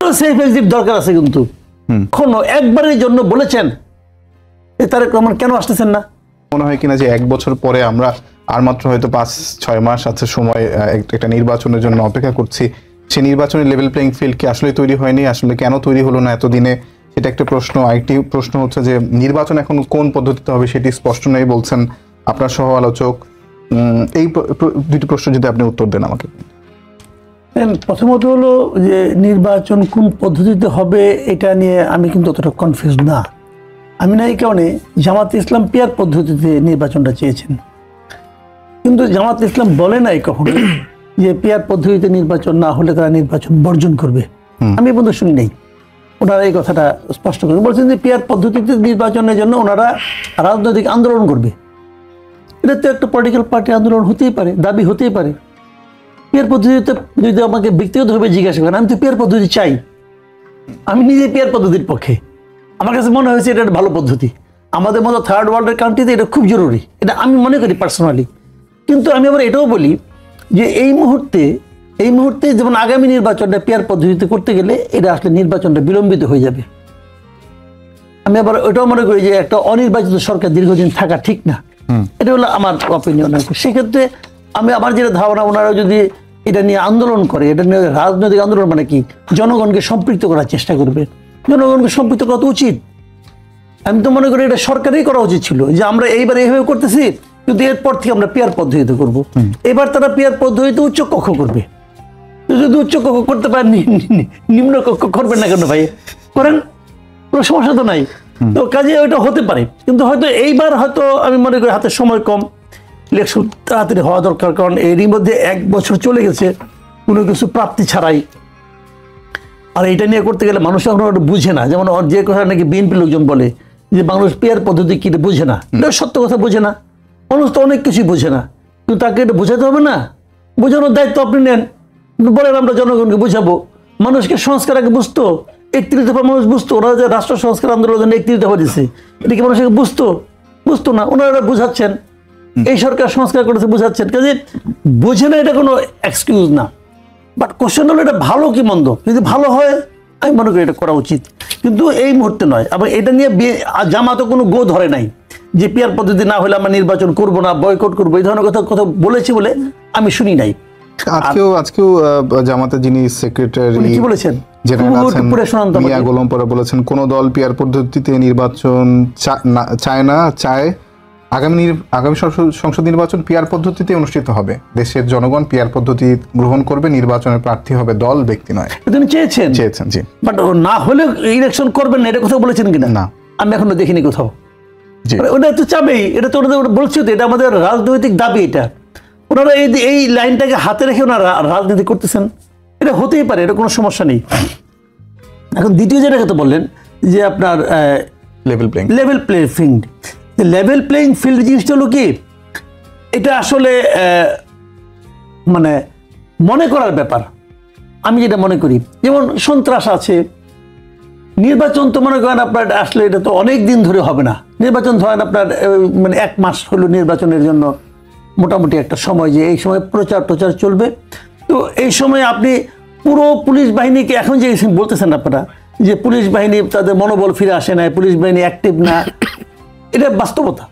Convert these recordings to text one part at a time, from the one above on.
এখানেও safe exit দরকার আছে, কিন্তু এখনো একবারের জন্য বলেছেন তারেক রহমান কেন আসতেছেন না? মনে হয় কিনা যে 1 বছর পরে আমরা আর মাত্র হয়তো 5-6 মাস আছে সময় একটা নির্বাচনের জন্য অপেক্ষা করছি, সেই নির্বাচনের লেভেল প্লেইং ফিল্ড কি আসলে তৈরি হয়নি? আসলে কেন তৈরি হলো না এতদিনে, সেটা একটা প্রশ্ন। আরেকটি প্রশ্ন হচ্ছে যে নির্বাচন এখন কোন পদ্ধতিতে হবে সেটি স্পষ্ট নেই বলছেন আপনার সহ আলোচক। এই দুটি প্রশ্ন যদি আপনি উত্তর দেন আমাকে। প্রথমত হলো যে নির্বাচন কোন পদ্ধতিতে হবে এটা নিয়ে আমি কিন্তু অতটা কনফিউজ না। আমি না এই কারণে জামাত ইসলাম পিয়ার পদ্ধতিতে নির্বাচনটা চেয়েছেন, কিন্তু জামাত ইসলাম বলে নাই কখনো যে পিয়ার পদ্ধতিতে নির্বাচন না হলে তারা নির্বাচন বর্জন করবে। আমি বন্ধু শুনি নাই ওনারা এই কথাটা স্পষ্ট করে বলছেন যে পিয়ার পদ্ধতিতে নির্বাচনের জন্য ওনারা রাজনৈতিক আন্দোলন করবে। এটা তো একটা পলিটিক্যাল পার্টি আন্দোলন হতেই পারে, দাবি হতেই পারে। পিয়ার পদ্ধতিতে যদি আমাকে ব্যক্তিগতভাবে জিজ্ঞাসা করেন, আমি তো পিয়ার পদ্ধতি চাই, আমি নিজে পিয়ার পদ্ধতির পক্ষে। আমার কাছে মনে হয়েছে এটা একটা ভালো পদ্ধতি। আমাদের মতো থার্ড ওয়ার্ল্ডের কান্ট্রিতে এটা খুব জরুরি, এটা আমি মনে করি পার্সোনালি। কিন্তু আমি আবার এটাও বলি যে এই মুহূর্তে যেমন আগামী নির্বাচনটা পিয়ার পদ্ধতিতে করতে গেলে এটা আসলে নির্বাচনটা বিলম্বিত হয়ে যাবে। আমি আবার ওটাও মনে করি যে একটা অনির্বাচিত সরকার দীর্ঘদিন থাকা ঠিক না। এটা হলো আমার অপিনিয়ন। সেক্ষেত্রে আমি আমার যেটা ধারণা, ওনারা যদি এটা নিয়ে আন্দোলন করে, এটা নিয়ে রাজনৈতিক আন্দোলন মানে কি, জনগণকে সম্পৃক্ত করার চেষ্টা করবে। জনগণকে সম্পৃক্ত করা তো উচিত। আমি তো মনে করি এটা সরকারই করা উচিত ছিল যে আমরা এইবার এইভাবে করতেছি, কিন্তু এরপর থেকে আমরা পিয়ার পদ্ধতিতে করবো। এবার তারা পিয়ার পদ্ধতিতে উচ্চ কক্ষ করবে। যদি উচ্চ কক্ষ করতে পারেন, নিম্ন কক্ষ করবেন না কেন ভাই? করেন, কোনো সমস্যা তো নাই। তো কাজে ওইটা হতে পারে, কিন্তু হয়তো এইবার হয়তো আমি মনে করি হাতে সময় কম, ইলেকশন তাড়াতাড়ি হওয়া দরকার। কারণ এরই মধ্যে 1 বছর চলে গেছে কোনো কিছু প্রাপ্তি ছাড়াই। আর এটা নিয়ে করতে গেলে মানুষ এখন বুঝে না। যেমন যে কথা নাকি বিএনপি লোকজন বলে যে মানুষ পিয়ার পদ্ধতি কি বুঝে না, এটা সত্য কথা, বোঝে না। মানুষ তো অনেক কিছুই বোঝে না, কিন্তু তাকে এটা বোঝাতে হবে না। বোঝানোর দায়িত্ব আপনি নেন, বলেন আমরা জনগণকে বোঝাবো। মানুষকে সংস্কার আগে বুঝতো, 31 দফা মানুষ বুঝতো। ওরা যে রাষ্ট্র সংস্কার আন্দোলনের জন্য 31 দফা দিচ্ছে, এটা কি মানুষকে বুঝতো না? ওনারা বুঝাচ্ছেন, এই সরকার সংস্কার করেছে বুঝাচ্ছেন। কাজে বোঝে না, এটা কোনো এক্সকিউজ না। বাট কোশ্চেন হলো এটা ভালো কি মন্দ। যদি ভালো হয় আমি মনে করি এটা করা উচিত, কিন্তু এই মুহূর্তে নয়। আবার এটা নিয়ে জামাতও কোনো গো ধরে নাই যে পিয়ার পদ্ধতি না হলে আমরা নির্বাচন করবো না, বয়কট করবো, এই ধরনের কথা বলেছি বলে আমি শুনি নাই। আজকেও জামাতের যিনি সেক্রেটারি কি বলেছেন, মিয়া গোলাম পরা বলেছেন কোন দল পিয়ার পদ্ধতিতে নির্বাচন চায় না, চায় আগামী সংসদ নির্বাচন পিয়ার পদ্ধতিতে অনুষ্ঠিত হবে। দেশের জনগণ পিয়ার পদ্ধতি গ্রহণ করবে, নির্বাচনের প্রার্থী হবে দল, ব্যক্তি নয়। তিনি চেয়েছেন, জি। বাট না হলে ইলেকশন করবেন না, এটা কথা বলেছেন কিনা? না, আমি এখনো দেখিনি কোথাও। ওটা তো চাবেই, এটা তো ওনাদের বলছি তো, এটা আমাদের রাজনৈতিক দাবি। এটা ওনারা এই লাইনটাকে হাতে রেখে ওনারা রাজনীতি করতেছেন, এটা হতেই পারে, এটা কোনো সমস্যা নেই। এখন দ্বিতীয় যেটা কথা বললেন যে আপনার লেভেল প্লেইং ফিল্ড জিনিসটা হলো কি, এটা আসলে মানে মনে করার ব্যাপার। আমি যেটা মনে করি, যেমন সন্ত্রাস আছে, নির্বাচন তো মনে করেন আপনার আসলে এটা তো অনেক দিন ধরে হবে না। নির্বাচন ধরেন আপনার মানে 1 মাস হলো নির্বাচনের জন্য মোটামুটি একটা সময়, যে এই সময় প্রচার চলবে। তো এই সময় আপনি পুরো পুলিশ বাহিনীকে, এখন যে বলতেছেন আপনারা যে পুলিশ বাহিনী তাদের মনোবল ফিরে আসে না, পুলিশ বাহিনী অ্যাক্টিভ না, এটা বাস্তবতা।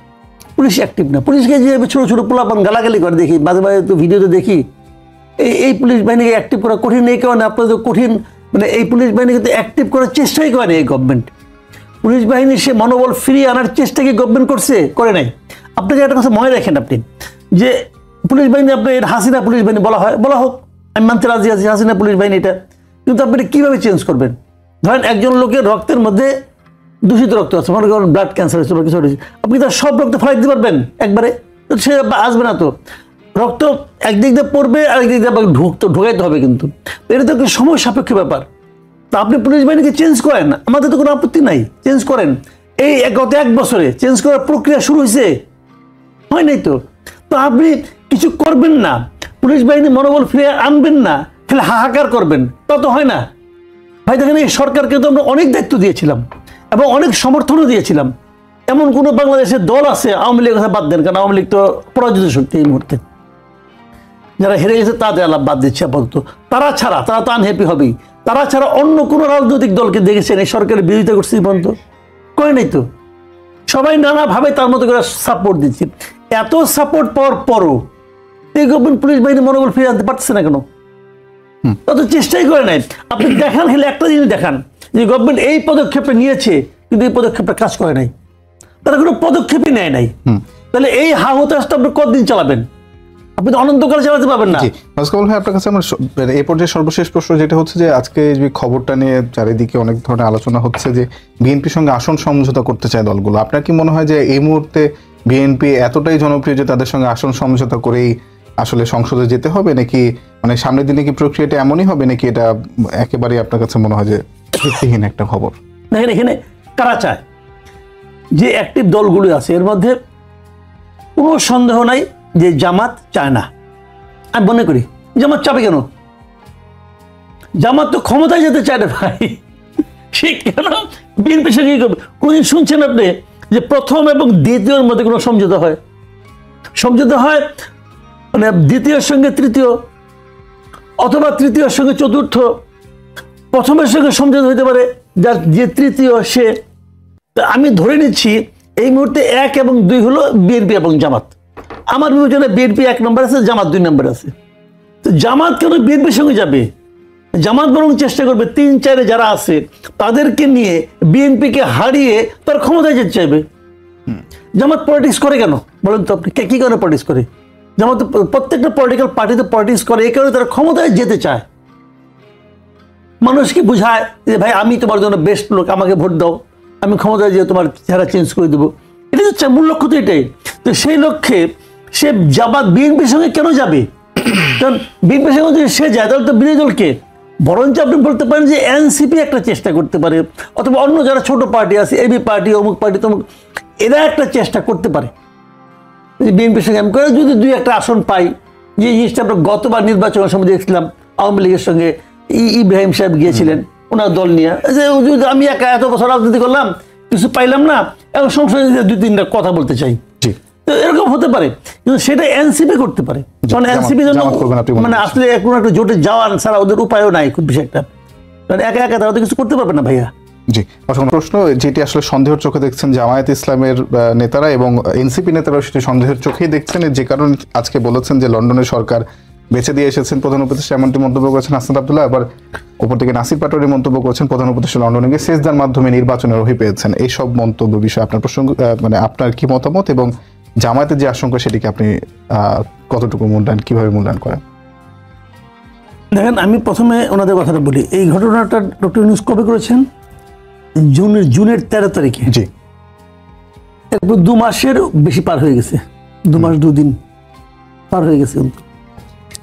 পুলিশ অ্যাক্টিভ না। পুলিশকে যে ছোট পোলাপান গালাগালি করে দেখি, মাঝে মাঝে তো ভিডিওতে দেখি, এই পুলিশ বাহিনীকে অ্যাক্টিভ করা কঠিন। এই কারণে আপনাদের কঠিন, মানে এই পুলিশ বাহিনীকে তো অ্যাক্টিভ করার চেষ্টাই করেনি এই গভর্নমেন্ট। পুলিশ বাহিনীর সে মনোবল ফিরিয়ে আনার চেষ্টা কি গভর্নমেন্ট করে নাই? আপনাকে একটা কথা মনে রাখেন আপনি, যে পুলিশ বাহিনী আপনার হাসিনা পুলিশ বাহিনী বলা হোক, আমি মানতে রাজি আছি হাসিনা পুলিশ বাহিনী এটা, কিন্তু আপনি কীভাবে চেঞ্জ করবেন? ধরেন একজন লোকের রক্তের মধ্যে দূষিত রক্ত আছে, মনে করেন ব্লাড ক্যান্সার হয়েছে বা কিছু হয়েছে, আপনি তার সব রক্ত ফেলাই দিতে পারবেন একবারে? সে আসবে না তো। রক্ত একদিক দিয়ে পড়বে, আরেকদিক দিয়ে ঢোকাইতে হবে, কিন্তু এটা তো একটা সময় সাপেক্ষ ব্যাপার। তা আপনি পুলিশ বাহিনীকে চেঞ্জ করেন, আমাদের তো কোনো আপত্তি নাই, চেঞ্জ করেন। এই গত 1 বছরে চেঞ্জ করার প্রক্রিয়া শুরু হয়েছে, হয় নাই তো? তো আপনি কিছু করবেন না, পুলিশ বাহিনী মনোবল ফিরে আনবেন না, খালি হাহাকার করবেন, তা তো হয় না ভাই। দেখেন এই সরকারকে তো আমরা অনেক দায়িত্ব দিয়েছিলাম এবং অনেক সমর্থনও দিয়েছিলাম। এমন কোনো বাংলাদেশের দল আছে, আওয়ামী লীগের কথা বাদ দেন, কারণ আওয়ামী লীগ তো পরাজিত শক্তি এই মুহূর্তে। যারা হেরে গেছে তাদের আলাপ বাদ দিচ্ছে আপাতত। তারা তো আনহ্যাপি হবেই। তারা ছাড়া অন্য কোনো রাজনৈতিক দলকে দেখেছেন এই সরকারের বিরোধিতা করছে পর্যন্ত? করে নাই তো। সবাই নানাভাবে তার মতো করে সাপোর্ট দিচ্ছে। এত সাপোর্ট পাওয়ার পরও এই গভর্নমেন্ট পুলিশ বাহিনী মনোবল ফিরে আনতে পারছে না কেন? তত চেষ্টাই করে নাই। আপনি দেখান, হেলে একটা জিনিস দেখান যে গভর্নমেন্ট এই পদক্ষেপটা নিয়েছে কিন্তু এই পদক্ষেপটা কাজ করে নাই, তারা কোনো পদক্ষেপই নেয় নাই। তাহলে এই হা হতাশটা আপনি কতদিন চালাবেন? আপনি তো অনন্তকাল চালাতে পারবেন না। কামাল ভাই, আপনার কাছে আমার এই পর্যায়ে সর্বশেষ প্রশ্ন যেটা হচ্ছে যে আজকে যে খবরটা নিয়ে চারিদিকে অনেক ধরনের আলোচনা হচ্ছে যে বিএনপির সঙ্গে আসন সমঝোতা করতে চায় দলগুলো। আপনার কি মনে হয় যে এই মুহূর্তে বিএনপি এতটাই জনপ্রিয় যে তাদের সঙ্গে আসন সমঝোতা করেই আসলে সংসদে যেতে হবে, নাকি মানে সামনের দিনে কি প্রক্রিয়াটা এমনই হবে, নাকি এটা একেবারে আপনার কাছে মনে হয় যে ভিত্তিহীন একটা খবর? দেখেন, এখানে কারা চায়, যে অ্যাক্টিভ দলগুলো আছে এর মধ্যে কোনো সন্দেহ নাই যে জামাত চায় না। আমি মনে করি জামাত চাবে কেন? জামাত তো ক্ষমতায় যেতে চায় না ভাই। সে কেন বিএনপির সঙ্গে করবে? কোনদিন শুনছেন আপনি যে প্রথম এবং দ্বিতীয়র মধ্যে কোনো সমঝোতা হয়? সমঝোতা হয় মানে দ্বিতীয়ের সঙ্গে তৃতীয়, অথবা তৃতীয়ের সঙ্গে চতুর্থ। প্রথমের সঙ্গে সমঝোতা হইতে পারে যার যে তৃতীয় সে। আমি ধরে নিচ্ছি এই মুহূর্তে 1 এবং 2 হলো বিএনপি এবং জামাত। আমার বিবেচনায় বিএনপি 1 নম্বর আছে, জামাত 2 নম্বর আছে। তো জামাত কেন বিএনপির সঙ্গে যাবে? জামাত বরং চেষ্টা করবে 3-4 যারা আছে তাদেরকে নিয়ে বিএনপিকে হারিয়ে তার ক্ষমতায় যেতে চাইবে। জামাত পলিটিক্স করে কেন বলেন তো আপনি? কি কারণে পলিটিক্স করে? জামাত প্রত্যেকটা পলিটিক্যাল পার্টিতে পলিটিক্স করে এই কারণে তারা ক্ষমতায় যেতে চায়। মানুষকে বোঝায় যে ভাই আমি তোমার জন্য বেস্ট লোক, আমাকে ভোট দাও, আমি ক্ষমতায় যেয়ে তোমার চেহারা চেঞ্জ করে দেবো। এটা হচ্ছে মূল লক্ষ্য। তো এটাই তো, সেই লক্ষ্যে সে জামাত বিএনপির সঙ্গে কেন যাবে? কারণ বিএনপির সঙ্গে যদি সে যায় তাহলে তো বিরোধী দলকে, বরঞ্চ আপনি বলতে পারেন যে এনসিপি একটা চেষ্টা করতে পারে, অথবা অন্য যারা ছোট পার্টি আছে, এবি পার্টি, অমুক পার্টি, তমুক, এরা একটা চেষ্টা করতে পারে বিএনপির সঙ্গে আমি করে যদি 2-1টা আসন পাই। যে জিনিসটা আমরা গতবার নির্বাচনের সময় দেখছিলাম, আওয়ামী লীগের সঙ্গে ইব্রাহিম সাহেব গিয়েছিলেন ওনার দল নিয়ে, যে আমি একা এত বছর রাজনীতি করলাম, কিছু পাইলাম না, এখন সংসদে 2-3টা কথা বলতে চাই। তো এরকম হতে পারে, কিন্তু সেটা এনসিপি করতে পারে। কারণ এনসিপি জন্য মানে আসলে কোনো একটা জোটে যাওয়ার ছাড়া ওদের উপায়ও নাই খুব বেশি একটা। কারণ একা একা তারা তো কিছু করতে পারবে না ভাইয়া। জি, প্রশ্ন যেটি আসলে সন্দেহের চোখে দেখছেন জামায়াত ইসলামের নেতারা এবং এনসিপি নেতারাও সেটি সন্দেহের চোখেই দেখছেন, যে কারণে আজকে বলেছেন যে লন্ডনের সরকার বেছে দিয়ে এসেছেন প্রধান উপদেষ্টা, এমনটি মন্তব্য করেছেন হাসনাত আব্দুল্লাহ। আবার উপর থেকে নাসির পাটোয়ারি মন্তব্য করেছেন প্রধান উপদেষ্টা লন্ডনে গিয়ে সেজদার মাধ্যমে নির্বাচনের রহি পেয়েছেন। এইসব মন্তব্য বিষয়ে আপনার প্রসঙ্গ মানে আপনার কি মতামত, এবং জামায়াতের যে আশঙ্কা সেটিকে আপনি কতটুকু কিভাবে মূল্যায়ন করেন? দেখেন, আমি প্রথমে ওনাদের কথাটা বলি। এই ঘটনাটা ডক্টর ইউনূস কবে করেছেন? জুনের 13 তারিখে। জি, একবার 2 মাসের বেশি পার হয়ে গেছে, 2 মাস 2 দিন পার হয়ে গেছে।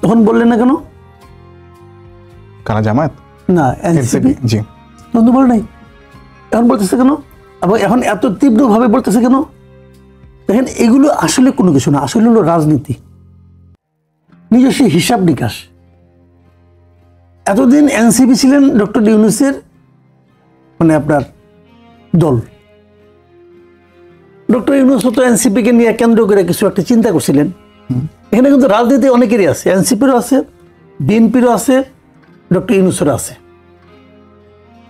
তখন বললেন না কেন? কারা জামায়াত না এনসিপি? জি, তখন তো বলে নাই, এখন বলতেছে কেন? এবং এখন এত তীব্রভাবে বলতেছে কেন? দেখেন, এগুলো আসলে কোনো কিছু না, আসলে হলো রাজনীতি, নিজস্ব হিসাব নিকাশ। এতদিন এনসিপি ছিলেন ডক্টর ইউনূসের মানে আপনার দল। ডক্টর ইউনূস তো এনসিপিকে নিয়ে কেন্দ্র করে কিছু একটা চিন্তা করছিলেন। এখানে কিন্তু রাজনীতি অনেকেরই আছে, এনসিপিরও আছে, বিএনপিরও আছে, ডক্টর ইউনূসেরও আছে।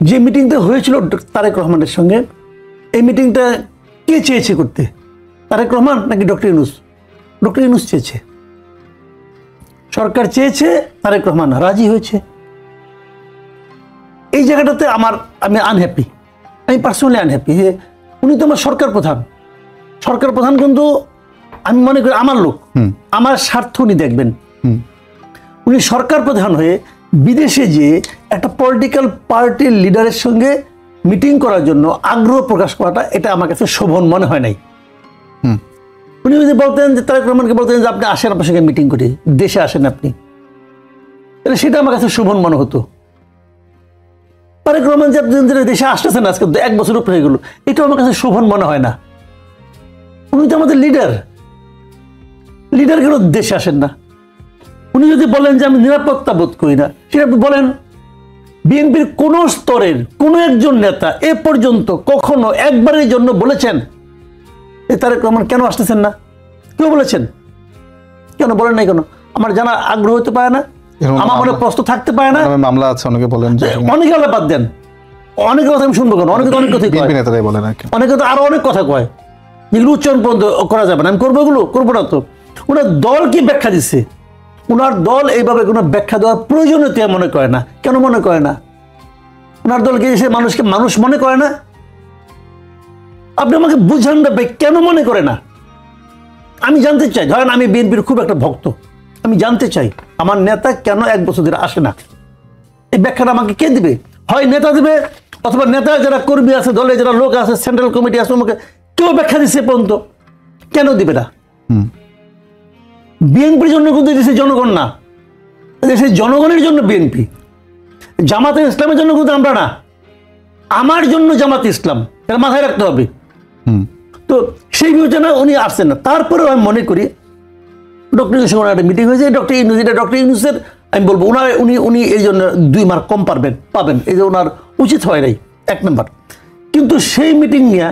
যে মিটিংটা হয়েছিল তারেক রহমানের সঙ্গে, এই মিটিংটা কে চেয়েছে করতে? তারেক রহমান নাকি ডক্টর ইউনূস? ডক্টর ইউনূস চেয়েছে, সরকার চেয়েছে, তারেক রহমান রাজি হয়েছে। এই জায়গাটাতে আমি আনহ্যাপি, আমি পার্সোনালি আনহ্যাপি যে উনি তো আমার সরকার প্রধান, কিন্তু আমি মনে করি আমার লোক, আমার স্বার্থ উনি দেখবেন। উনি সরকার প্রধান হয়ে বিদেশে যে একটা পলিটিক্যাল পার্টির লিডারের সঙ্গে মিটিং করার জন্য আগ্রহ প্রকাশ করাটা, এটা আমার কাছে শোভন মনে হয় নাই। উনি যদি বলতেন যে তারেক রহমানকে বলতেন যে আপনি আসেন, আপনার সঙ্গে মিটিং করি, দেশে আসেন আপনি, তাহলে সেটা আমার কাছে শোভন মনে হতো। তারেক রহমান যে দেশে আসতেছেন আজকে 1 বছর উপরে হয়ে গেল, এটা আমার কাছে শোভন মনে হয় না। উনি তো আমাদের লিডার কেন দেশে আসেন না? উনি যদি বলেন যে আমি নিরাপত্তা বোধ করি না, সেটা আপনি বলেন। বিএনপির কোন স্তরের কোন একজন নেতা এ পর্যন্ত কখনো একবারের জন্য বলেছেন তারেক রহমান কেন আসতেছেন না? কেউ বলেছেন? কেন বলেন নাই কেন? আমার জানার আগ্রহ হতে পারে না, এরকম আমার মনে প্রশ্ন থাকতে পারে না। মামলা আছে, অনেকে বলেন যে অনেকে আলাদা বাদ দেন, অনেকে কথা আমি শুনবো কেন, অনেকে তো অনেক কথাই কয়, বিএনপি নেতারাই বলেন আর কি। অনেকে তো আরো অনেক কথা কয় যেগুলো উচ্চারণ পর্যন্ত করা যাবে না। আমি করবো এগুলো, করবো না তো। ওনার দল কি ব্যাখ্যা দিচ্ছে, ওনার দল এইভাবে কোনো ব্যাখ্যা দেওয়ার প্রয়োজনীয়তা মনে করে না। কেন মনে করে না? ওনার দলকে সে মানুষকে মানুষ মনে করে না? আপনি আমাকে বুঝান না ভাই, কেন মনে করে না? আমি জানতে চাই। ধরেন আমি বিএনপির খুব একটা ভক্ত, আমি জানতে চাই আমার নেতা কেন 1 বছর ধরে আসে না। এই ব্যাখ্যাটা আমাকে কে দিবে? হয় নেতা দিবে, অথবা নেতা যারা কর্মী আছে, দলে যারা লোক আছে, সেন্ট্রাল কমিটি আছে, আমাকে কেউ ব্যাখ্যা দিচ্ছে পর্যন্ত কেন দিবে না? বিএনপির জন্য কিন্তু দেশের জনগণ না, দেশের জনগণের জন্য বিএনপি। জামাতে ইসলামের জন্য কিন্তু আমরা না, আমার জন্য জামাতে ইসলাম, এটা মাথায় রাখতে হবে। তো সেই বিবেচনা উনি আসছেন না। তারপরেও আমি মনে করি ডক্টর ইউনুসের সঙ্গে একটা মিটিং হয়েছে, ডক্টর ইউনুস, এটা ডক্টর ইউনুসের আমি বলবো উনি এই জন্য 2 মার্ক কম পাবেন, এই যে ওনার উচিত হয় নাই 1 নম্বর। কিন্তু সেই মিটিং নিয়ে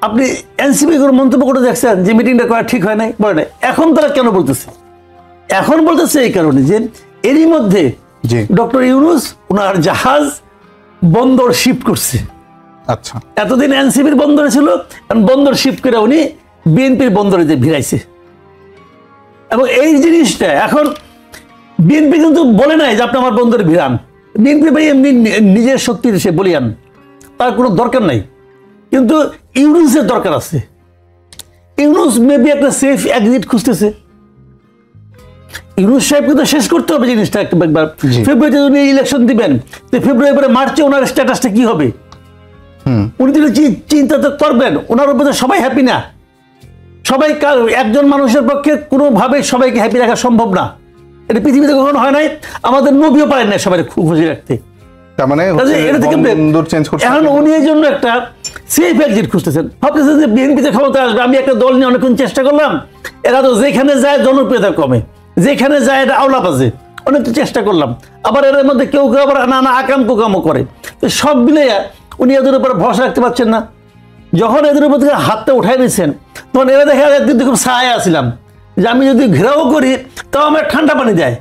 আপনি এনসিপি কোনো মন্তব্য করে দেখছেন যে মিটিংটা করা ঠিক হয় নাই? বলে নাই। এখন তারা কেন বলতেছে? এখন বলতেছে এই কারণে যে এরই মধ্যে ডক্টর ইউনুস ওনার জাহাজ বন্দর শিফট করছে। আচ্ছা, এতদিন এনসিপির বন্দরে ছিল, বন্দর শিফট করে উনি বিএনপির বন্দরে যে ভিড়াইছে। এবং এই জিনিসটা এখন বিএনপি কিন্তু বলে নাই যে আপনি আমার বন্দরে ভিড়ান। বিএনপি ভাই এমনি নিজের শক্তির সে বলিয়ান, তার কোনো দরকার নাই। কিন্তু ইউনুসের দরকার আছে। ইউনুস মেবি একটা সেফ এক্সিট খুঁজতেছে। ইউনুস সাহেবকে তো শেষ করতে হবে জিনিসটা একবার। ফেব্রুয়ারিতে উনি ইলেকশন দিবেন, তো ফেব্রুয়ারি পরে মার্চে ওনার স্ট্যাটাসটা কি হবে? উনি তো চিন্তা তো করবেন। ওনার উপরে সবাই হ্যাপি না, সবাই একজন মানুষের পক্ষে কোনোভাবে সবাইকে হ্যাপি রাখা সম্ভব না। এটা পৃথিবীতে কখনো হয় নাই, আমাদের নবীও পারেন না সবাই খুশি রাখতে। তার মানে এখন উনি এই জন্য একটা সেফ এক্সিট খুঁজতেছেন। ভাবতেছেন যে বিএনপিতে ক্ষমতা আসবে, আমি একটা দল নিয়ে অনেকক্ষণ চেষ্টা করলাম, এরা তো যেখানে যায় জনপ্রিয়তা কমে, যেখানে যায় এটা আওলা বাজে, অনেক চেষ্টা করলাম। আবার এর মধ্যে কেউ কেউ আবার নানা আকাম কুকামও করে। তো সব মিলে উনি এদের উপরে ভরসা রাখতে পারছেন না। যখন এদের উপর থেকে হাতটা উঠাই নিয়েছেন, তখন এরা দেখে একদিন খুব ছায়া আসছিলাম যে আমি যদি ঘেরাও করি তাও আমার ঠান্ডা পানি দেয়।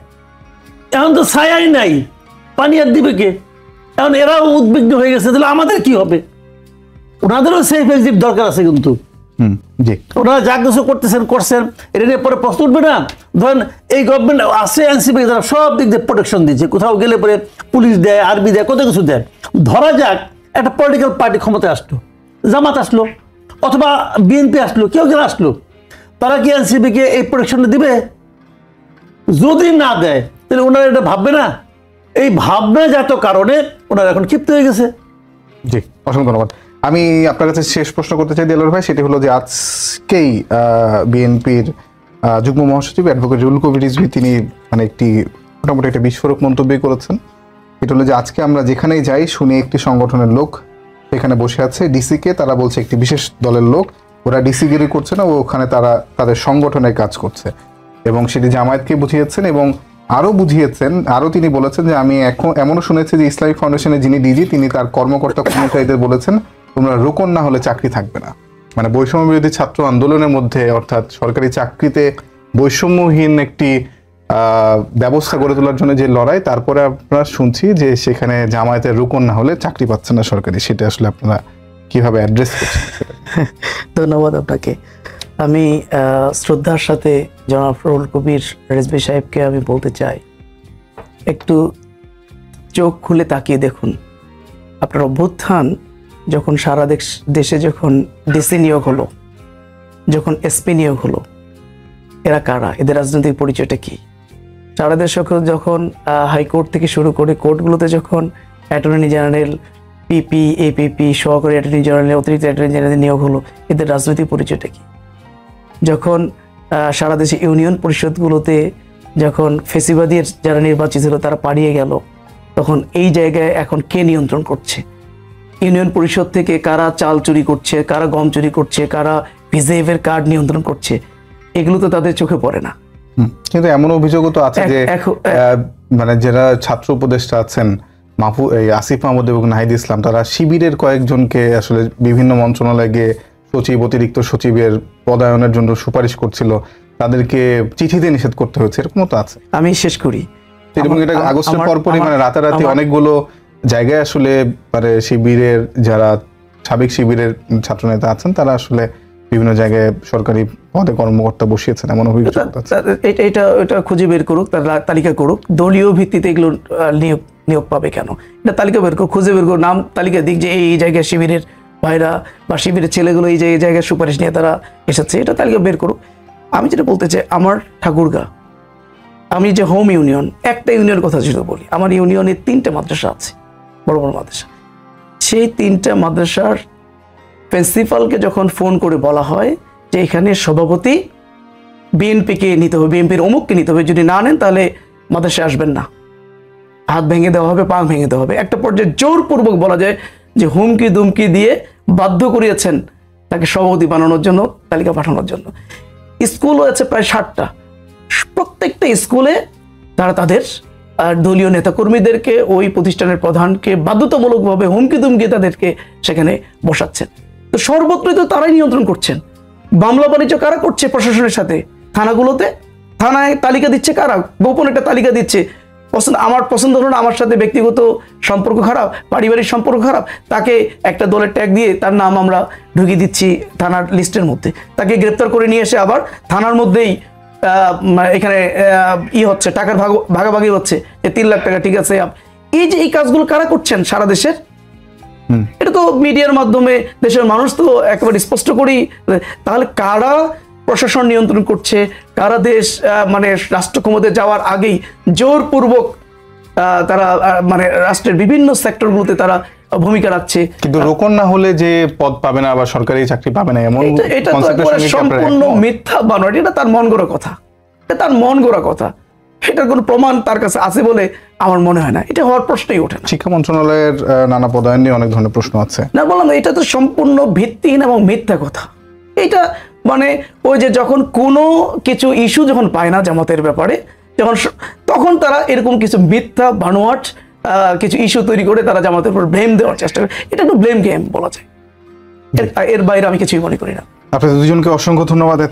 এখন তো ছায়াই নাই, পানি আর দিবে কে? এখন এরাও উদ্বিগ্ন হয়ে গেছে, তাহলে আমাদের কি হবে? ওনাদেরও সেফ এক্সিট দরকার আছে। কিন্তু ওনারা যা কিছু করছেন, এটা নিয়ে পরে প্রশ্ন উঠবে না। ধরেন এই গভর্নমেন্ট আছে, এনসিপি যারা সব দিক দিয়ে প্রোটেকশন দিচ্ছে, কোথাও গেলে পরে পুলিশ দেয়, আর্মি দেয়, কত কিছু দেয়। ধরা যাক একটা পলিটিক্যাল পার্টি ক্ষমতায় আসলো, জামাত আসলো অথবা বিএনপি আসলো, কেউ যেন আসলো, তারা কি এনসিপিকে এই প্রোটেকশনটা দিবে? যদি না দেয় তাহলে ওনারা এটা ভাববে না? এই ভাবনা জাত কারণে ওনারা এখন ক্ষিপ্ত হয়ে গেছে। জি, অসংখ্য ধন্যবাদ। আমি আপনার কাছে শেষ প্রশ্ন করতে চাই দেলোয়ার ভাই, সেটি হলো যে আজকেই বিএনপির যুগ্ম মহাসচিব অ্যাডভোকেট রুহুল কবির রিজভী তিনি মানে একটি মোটামুটি একটা বিস্ফোরক মন্তব্য করেছেন। এটা হলো যে আজকে আমরা যেখানেই যাই শুনি একটি সংগঠনের লোক এখানে বসে আছে, ডিসিকে তারা বলছে একটি বিশেষ দলের লোক, ওরা ডিসিগিরি করছে না, ওখানে তারা তাদের সংগঠনের কাজ করছে। এবং সেটি জামায়াতকে বুঝিয়েছেন এবং আরও বুঝিয়েছেন, আরও তিনি বলেছেন যে আমি এখন এমনও শুনেছি যে ইসলামিক ফাউন্ডেশনের যিনি ডিজি তিনি তার কর্মকর্তাদের বলেছেন তোমরা রোকন না হলে চাকরি থাকবে না। মানে বৈষম্য বিরোধী ছাত্র আন্দোলনের মধ্যে অর্থাৎ সরকারি চাকরিতে বৈষম্যহীন একটি ব্যবস্থা গড়ে তোলার জন্য যে লড়াই, তারপরে আপনারা শুনছি যে সেখানে জামায়াতের রোকন না হলে চাকরি পাচ্ছে না সরকারি। সেটা আসলে আপনারা কিভাবে অ্যাড্রেস করছেন? ধন্যবাদ আপনাকে। আমি শ্রদ্ধার সাথে জনাব রুহুল কবির রিজভী সাহেবকে আমি বলতে চাই, একটু চোখ খুলে তাকিয়ে দেখুন। আপনার অভ্যুত্থান যখন সারা দেশে যখন ডিসি নিয়োগ হলো, যখন এসপি নিয়োগ হলো, এরা কারা? এদের রাজনৈতিক পরিচয়টা কি? সারা দেশ যখন হাইকোর্ট থেকে শুরু করে কোর্টগুলোতে যখন অ্যাটর্নি জেনারেল, পিপি, এপিপি, সহকারী অ্যাটর্নি জেনারেল, অতিরিক্ত অ্যাটর্নি জেনারেল নিয়োগ হলো, এদের রাজনৈতিক পরিচয়টা কি? যখন সারা দেশে ইউনিয়ন পরিষদগুলোতে যখন ফেসিবাদীর যারা নির্বাচিত ছিল তারা পালিয়ে গেল, তখন এই জায়গায় এখন কে নিয়ন্ত্রণ করছে? ইউনিয়ন পরিষদ থেকে কারা চাল চুরি করছে, কারা গম চুরি করছে, কারা ভিজেএফের কার্ড নিয়ন্ত্রণ করছে, এগুলো তো তাদের চোখে পড়ে না। কিন্তু এমন অভিযোগও তো আছে যে মানে যারা ছাত্র উপদেষ্টা আছেন আসিফ মাহমুদ এবং নাহিদ ইসলাম, তারা শিবিরের কয়েকজনকে আসলে বিভিন্ন মন্ত্রণালয়ে গিয়ে সচিব, অতিরিক্ত সচিবের পদায়নের জন্য সুপারিশ করছিল। তাদেরকে চিঠিতে নিষেধ করতে হয়েছে, এরকমও তো আছে। আমি শেষ করি। এবং এটা আগস্টের পরপরই মানে রাতারাতি অনেকগুলো জায়গায় আসলে মানে শিবিরের যারা সাবেক শিবিরের ছাত্রনেতা আছেন তারা আসলে বিভিন্ন জায়গায় সরকারি পদে কর্মকর্তা বসিয়েছেন, এমন অভিযোগ আছে। এটা খুঁজে বের করুক, তারা তালিকা করুক। দলীয় ভিত্তিতে এগুলো নিয়োগ পাবে কেন, এটা তালিকা বের করুক, খুঁজে বের করুক, নাম তালিকা দিক যে এই জায়গায় শিবিরের ভাইরা বা শিবিরের ছেলেগুলো এই জায়গায় সুপারিশ নিয়ে তারা এসেছে, এটা তালিকা বের করুক। আমি যেটা বলতে চাই, আমার ঠাকুরগাঁ, আমি যে হোম ইউনিয়ন, একটা ইউনিয়নের কথা যদি বলি, আমার ইউনিয়নে 3টে মাদ্রাসা আছে, বড় বড় মাদ্রাসা। সেই 3টা মাদ্রাসার প্রিন্সিপালকে যখন ফোন করে বলা হয় যে এখানে সভাপতি বিএনপিকে নিতে হবে, বিএনপির অমুককে নিতে হবে, যদি না নেন তাহলে মাদ্রাসায় আসবেন না, হাত ভেঙে দেওয়া হবে, পা ভেঙে দেওয়া হবে। একটা পর্যায়ে জোরপূর্বক বলা যায় যে হুমকি দুমকি দিয়ে বাধ্য করিয়েছেন তাকে সভাপতি বানানোর জন্য, তালিকা পাঠানোর জন্য। স্কুলও আছে প্রায় 60টা, প্রত্যেকটা স্কুলে তারা তাদের দলীয় নেতাকর্মীদেরকে, ওই প্রতিষ্ঠানের প্রধানকে বাধ্যতামূলকভাবে হুমকি দুমকি তাদেরকে সেখানে বসাচ্ছেন। তো সর্বত্রই তো তারাই নিয়ন্ত্রণ করছেন। মামলা বাণিজ্য কারা করছে? প্রশাসনের সাথে। থানাগুলোতে, থানায় তালিকা দিচ্ছে কারা? গোপন একটা তালিকা দিচ্ছে। আমার পছন্দ হলো না, আমার সাথে ব্যক্তিগত সম্পর্ক খারাপ, পারিবারিক সম্পর্ক খারাপ, তাকে একটা দলের ট্যাগ দিয়ে তার নাম আমরা ঢুকিয়ে দিচ্ছি থানার লিস্টের মধ্যে, তাকে গ্রেপ্তার করে নিয়ে এসে আবার থানার মধ্যেই এখানে হচ্ছে, টাকার ভাগাভাগি হচ্ছে, যে 3 লাখ টাকা, ঠিক আছে। এই যে এই কাজগুলো কারা করছেন সারা দেশের, এটা তো মিডিয়ার মাধ্যমে দেশের মানুষ তো একেবারে স্পষ্ট করেই। তাহলে কারা প্রশাসন নিয়ন্ত্রণ করছে, কারা দেশ মানে রাষ্ট্র ক্ষমতায় যাওয়ার আগেই জোরপূর্বক তারা মানে রাষ্ট্রের বিভিন্ন সেক্টরগুলোতে তারা ভূমিকা রাখছে। কিন্তু রোকন না হলে যে পদ পাবে না বা সরকারি চাকরি পাবে না, এমন এটা তো সম্পূর্ণ মিথ্যা বানোয়াট, এটা তার মন গড়া কথা, এটা তার মন গড়া কথা। এটার কোনো প্রমাণ তার কাছে আছে বলে আমার মনে হয় না, এটা হওয়ার প্রশ্নই ওঠে না। শিক্ষা মন্ত্রণালয়ের নানা পদায়ন নিয়ে অনেক ধরনের প্রশ্ন আছে। না, বললাম এটা তো সম্পূর্ণ ভিত্তিহীন এবং মিথ্যা কথা। এটা মানে ওই যে যখন কোনো কিছু ইস্যু যখন পায় না জামাতের ব্যাপারে, তখন তারা এরকম কিছু মিথ্যা বানোয়াট কিছু ইস্যু তৈরি করে তারা জামাতের উপর ব্লেম দেওয়ার চেষ্টা করে। এটা একটু ব্লেম গেম বলা যায়, এর বাইরে আমি কিছুই মনে করি না। আপনাদের দুজনকে অসংখ্য ধন্যবাদ।